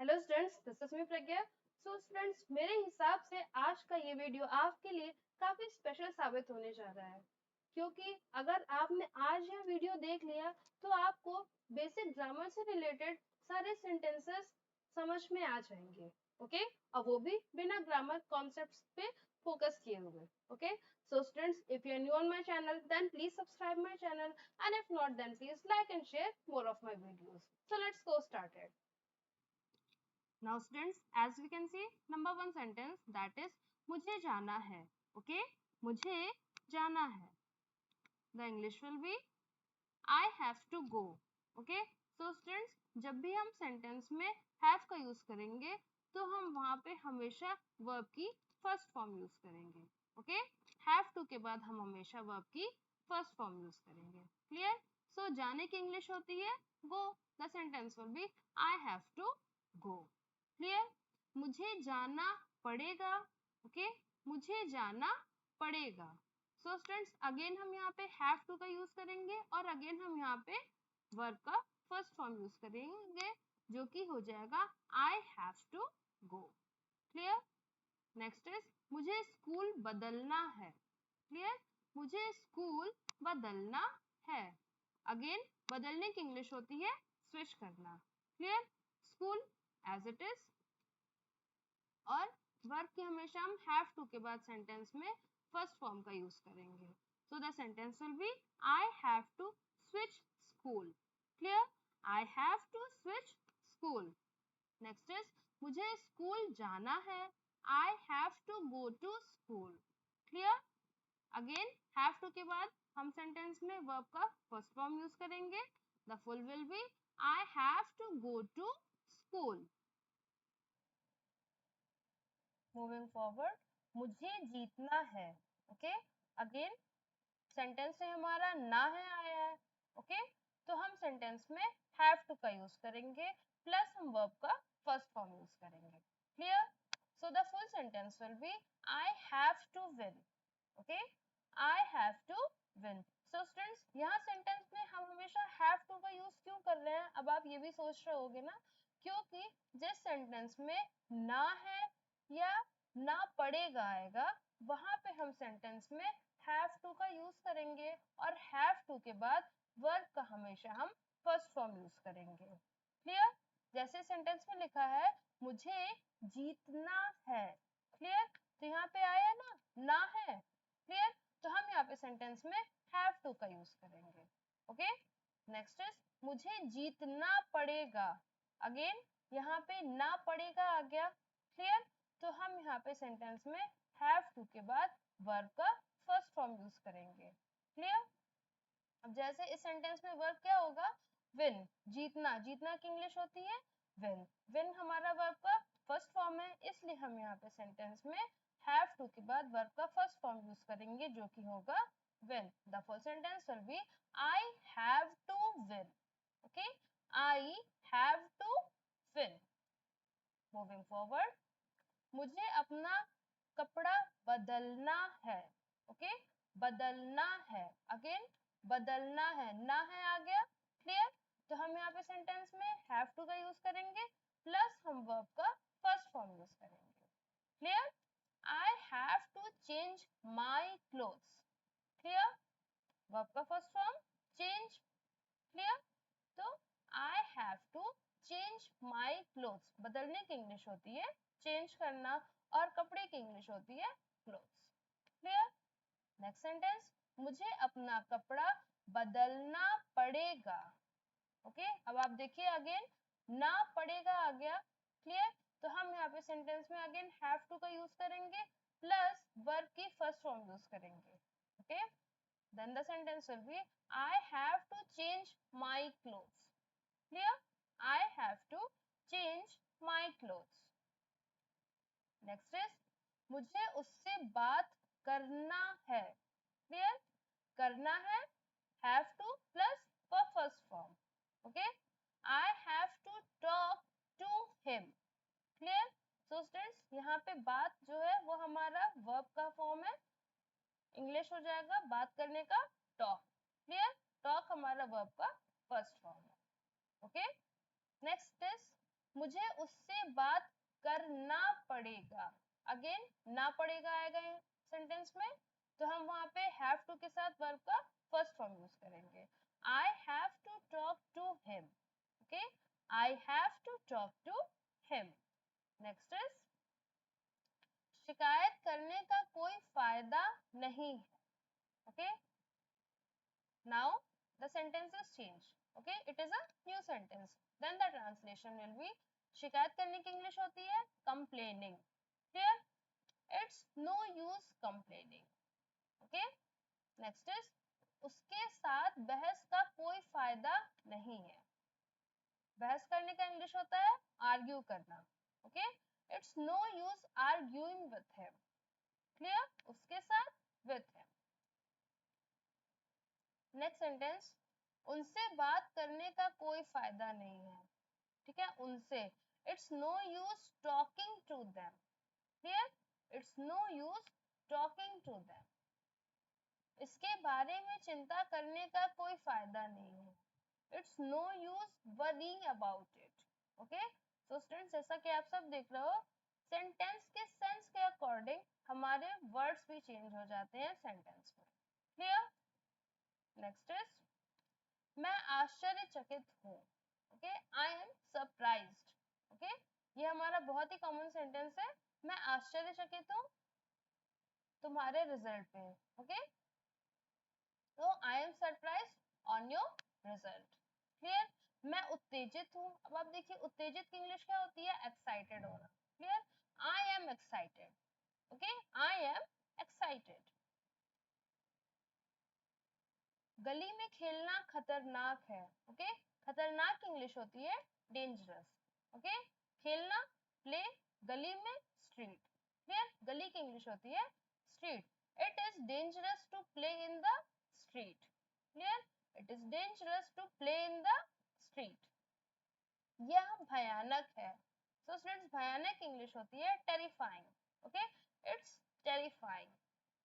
Hello students, this is me Pragya. So students, मेरे हिसाब से आज का ये वीडियो आपके लिए काफी स्पेशल साबित होने जा रहा है, क्योंकि अगर आपने आज यह वीडियो देख लिया तो आपको बेसिक ग्रामर से रिलेटेड सारे सेंटेंसेस समझ में आ जाएंगे। ओके, और वो भी बिना ग्रामर कॉन्सेप्ट्स पे फोकस किए हुए। Okay, so students, if you are new on my channel, then please subscribe my channel, and if not, then please like and share more of my videos. So let's go started. Now students, as we can see, number one sentence, that is मुझे जाना है. Okay, मुझे जाना है. The English will be I have to go. Okay, so students, जब भी हम sentence में have का use करेंगे तो हम वहाँ पे हमेशा verb की first form use करेंगे. Okay, have to के बाद हम हमेशा verb की first form use करेंगे. Clear? So जाने की English होती है go. The sentence will be I have to go. Clear? मुझे जाना पड़ेगा. ओके, मुझे जाना पड़ेगा. सो स्टूडेंट्स, अगेन हम यहाँ पे हैव टू का यूज करेंगे और अगेन हम यहाँ पे वर्ब का फर्स्ट फॉर्म यूज करेंगे, जो कि हो जाएगा I have to go. Clear? Next is मुझे स्कूल बदलना है. क्लियर? मुझे स्कूल बदलना है. अगेन बदलने की इंग्लिश होती है स्विच करना. Clear? School as it is, और वर्ब की हमेशा हम हैव टू के बाद सेंटेंस में फर्स्ट फॉर्म का यूज करेंगे. So the sentence will be I have to switch school. Clear? I have to switch school. Next is मुझे स्कूल जाना है. I have to go to school. Clear? Again have to के बाद हम sentence में verb का first form use करेंगे. The full will be I have to go to school. Moving forward, मुझे जीतना है. ओके, अगेन सेंटेंस में हमारा ना है आया है. ओके, तो हम सेंटेंस में हैव टू का यूज करेंगे प्लस हम वर्ब का फर्स्ट फॉर्म यूज करेंगे. Clear? So the full sentence will be I have to win. Okay, I have to win. So students, यहाँ सेंटेंस में हम हमेशा हैव टू का यूज क्यों कर रहे हैं? अब आप ये भी सोच रहे होगे ना, क्योंकि जिस सेंटेंस में ना है या ना पड़ेगा आएगा, वहां पे हम सेंटेंस में हैव टू का यूज करेंगे और हैव टू के बाद वर्ब का हमेशा हम फर्स्ट फॉर्म यूज करेंगे. क्लियर? जैसे सेंटेंस में लिखा है मुझे जीतना है. क्लियर? तो यहाँ पे आया ना है. क्लियर? तो हम यहाँ पे सेंटेंस में हैव टू का यूज करेंगे. ओके, नेक्स्ट इज मुझे जीतना पड़ेगा. अगेन यहाँ पे ना पड़ेगा आ गया. क्लियर? तो हम यहाँ पे सेंटेंस में हैव टू के बाद वर्ब का फर्स्ट फॉर्म यूज करेंगे. क्लियर? अब जैसे इस सेंटेंस में वर्ब क्या होगा? विन. जीतना, जीतना की इंग्लिश होती है विन. विन हमारा वर्ब का फर्स्ट फॉर्म है, इसलिए हम यहाँ पे सेंटेंस में हैव टू के बाद वर्ब का फर्स्ट फॉर्म यूज करेंगे, जो कि होगा win. The full sentence will be I have to win. Okay, I have to win. Moving forward, मुझे अपना कपड़ा बदलना है. ओके, बदलना है. अगेन बदलना है, ना है आ गया. क्लियर? तो हम यहाँ पे सेंटेंस में हैव टू का यूज करेंगे प्लस हम वर्ब का फर्स्ट फॉर्म यूज करेंगे. Clear? I have to change my clothes. Clear? Verb का फर्स्ट फॉर्म चेंज. क्लियर? तो I have to change my clothes. बदलने की इंग्लिश होती है चेंज करना और कपड़े की इंग्लिश होती है क्लोथ्स. क्लियर? नेक्स्ट सेंटेंस, मुझे अपना कपड़ा बदलना पड़ेगा. ओके, अब आप देखिए अगेन ना पड़ेगा आ गया. क्लियर? तो हम यहाँ पे सेंटेंस में अगेन हैव टू का यूज करेंगे प्लस वर्ब की फर्स्ट फॉर्म यूज करेंगे. Okay, then the sentence will be I have to change my clothes. Clear? I have to change my clothes. Next is मुझे उससे बात करना है. क्लियर? करना है have to plus first form. Okay, I have to talk to him. Clear? So students, यहाँ पे बात जो है वो हमारा वर्ब का फॉर्म है, इंग्लिश हो जाएगा बात करने का टॉक. क्लियर? टॉक हमारा वर्ब का फर्स्ट फॉर्म है. ओके, नेक्स्ट इज मुझे उससे बात करना पड़ेगा। अगेन ना पड़ेगा आएगा सेंटेंस में, तो हम वहां पे हैव टू के साथ वर्ब का फर्स्ट फॉर्म यूज करेंगे। I have to talk to him. Okay, I have to talk to him. Next is शिकायत करने का कोई फायदा नहीं है। Okay, now the sentence is change. Okay, it is a new sentence, then the translation will be शिकायत करने की इंग्लिश होती है complaining. Clear? It's no use complaining. Okay, next is उसके साथ बहस का कोई फायदा नहीं है। बहस करने का इंग्लिश होता है आर्ग्यू करना। Okay, it's no use arguing with him. Clear? उसके साथ विथ हिम। नेक्स्ट सेंटेंस उनसे बात करने का कोई फायदा नहीं है। ठीक है, उनसे it's no use talking to them. Clear? It's no use talking to them. इसके बारे में चिंता करने का कोई फायदा नहीं है। It's no use worrying about it. Okay, so students जैसा कि आप सब देख रहे हो, सेंटेंस के सेंस के अकॉर्डिंग हमारे वर्ड्स भी चेंज हो जाते हैं सेंटेंस में। क्लियर? नेक्स्ट इज मैं आश्चर्यचकित हूँ। Okay, I am surprised. Okay, ये हमारा बहुत ही कॉमन सेंटेंस है। मैं आश्चर्यचकित हूँ तुम्हारे रिजल्ट पे। ओके, तो I am surprised on your result. Clear? मैं उत्तेजित हूँ। अब आप देखिए उत्तेजित की इंग्लिश क्या होती है? एक्साइटेड होना। Clear? I am excited. Okay, I am excited. गली में खेलना खतरनाक है। ओके, खतरनाक की इंग्लिश होती है डेंजरस। ओके, खेलना प्ले, गली में स्ट्रीट। क्लियर? गली की इंग्लिश होती है street. It is dangerous to play in the street. Clear? It is dangerous to play in the street. यह भयानक है। सो स्टूडेंट्स भयानक इंग्लिश होती है terrifying. Okay, it's terrifying.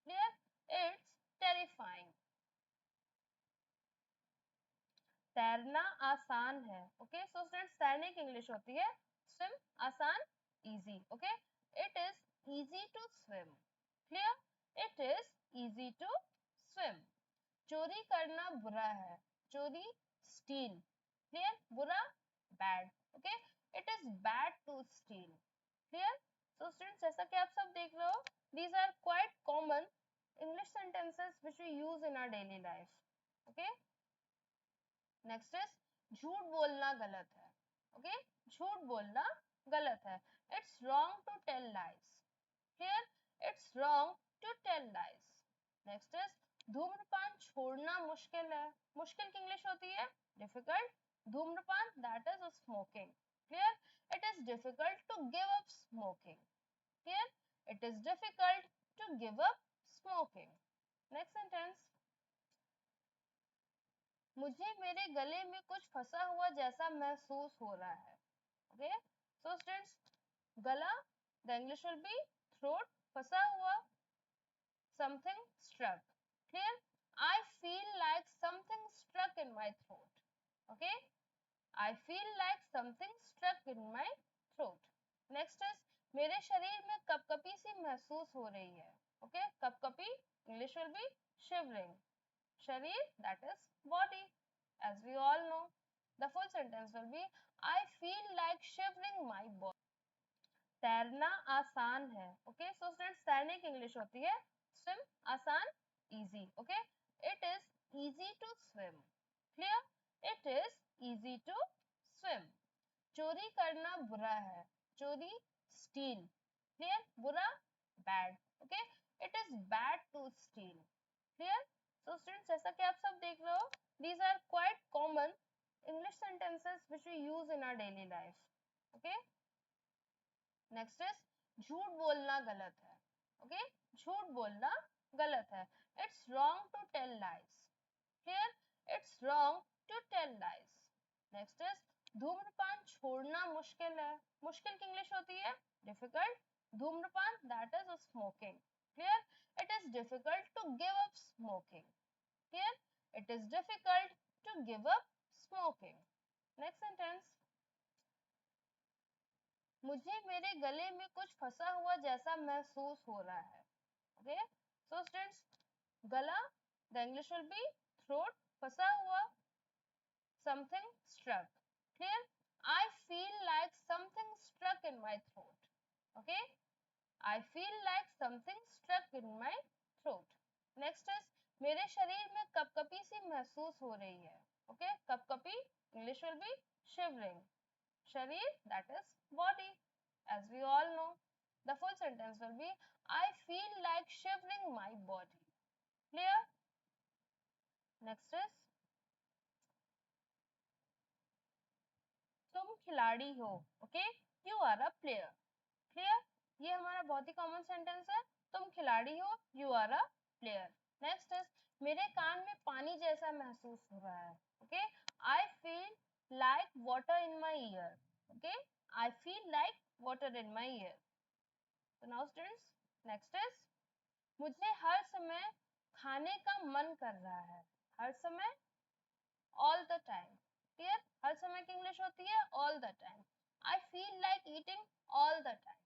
Clear? It's terrifying. तैरना आसान है। ओके, सो स्टूडेंट्स तैरने की इंग्लिश होती है स्विम। आसान easy. Okay, it is easy to swim. Clear? It is easy to swim. चोरी करना बुरा है। चोरी स्टील। क्लियर? बुरा bad. Okay, it is bad to steal. Clear? So students जैसा कि आप सब देख रहे हो, these are quite common English sentences which we use in our daily life. Okay, next is झूठ बोलना गलत है। ओके, झूठ बोलना गलत है। It's wrong to tell lies. Clear? It's wrong to tell lies. Next is धूम्रपान छोड़ना मुश्किल है। मुश्किल की इंग्लिश होती है डिफिकल्ट। धूम्रपान that is smoking. Clear? It is difficult to give up smoking. Clear? It is difficult to give up smoking. Next sentence मुझे मेरे गले में कुछ फंसा हुआ जैसा महसूस हो रहा है। ओके, सो स्टूडेंट्स गला the English will be throat, फंसा हुआ something struck. Clear? I feel like something struck in my throat. Okay, I feel like something struck in my throat. Next is मेरे शरीर में कपकपी सी महसूस हो रही है। Okay, कपकपी English will be shivering. Sharir, that is body, as we all know. The full sentence will be I feel like shivering my body. तैरना आसान है। ओके, सो स्टूडेंट्स तैरने की इंग्लिश होती है स्विम। आसान easy. Okay, it is easy to swim. Clear? It is easy to swim. चोरी करना बुरा है। चोरी स्टील। क्लियर? बुरा bad. Okay, it is bad to steal. Clear? So students जैसा कि आप सब देख रहे हो, these are quite common English sentences which we use in our daily life. Okay, next is झूठ बोलना गलत है। ओके, झूठ बोलना गलत है। It's wrong to tell lies. Clear? It's wrong to tell lies. Next is धूम्रपान छोड़ना मुश्किल है। मुश्किल की इंग्लिश होती है डिफिकल्ट। धूम्रपान that is smoking. Clear? It is difficult to give up smoking. Clear? It is difficult to give up smoking. Next sentence मुझे मेरे गले में कुछ फंसा हुआ जैसा महसूस हो रहा है. Okay, so students, गला, the English will be throat, फंसा हुआ, something struck. Clear? I feel like something struck in my throat. Okay, I feel like something struck in my throat. Next is, मेरे शरीर में कपकपी सी महसूस हो रही है. Okay, कपकपी, English will be shivering. Sharir, that is body, as we all know. The full sentence will be, I feel like shivering my body. Clear? Next is, तुम खिलाड़ी हो. Okay, you are a player. Clear? ये हमारा बहुत ही common sentence है. तुम खिलाड़ी हो, you are a player. Next is, मेरे कान में पानी जैसा महसूस हो रहा है. Okay, I feel like water in my ear. Okay, I feel like water in my ear. So now students, next is, मुझे हर समय खाने का मन कर रहा है. हर समय, all the time. Clear? हर समय की इंग्लिश होती है all the time. I feel like eating all the time.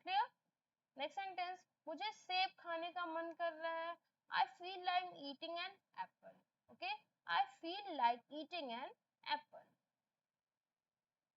Clear? Next sentence, मुझे सेब खाने का मन कर रहा है. I feel like eating an apple. Okay? I feel like eating an apple.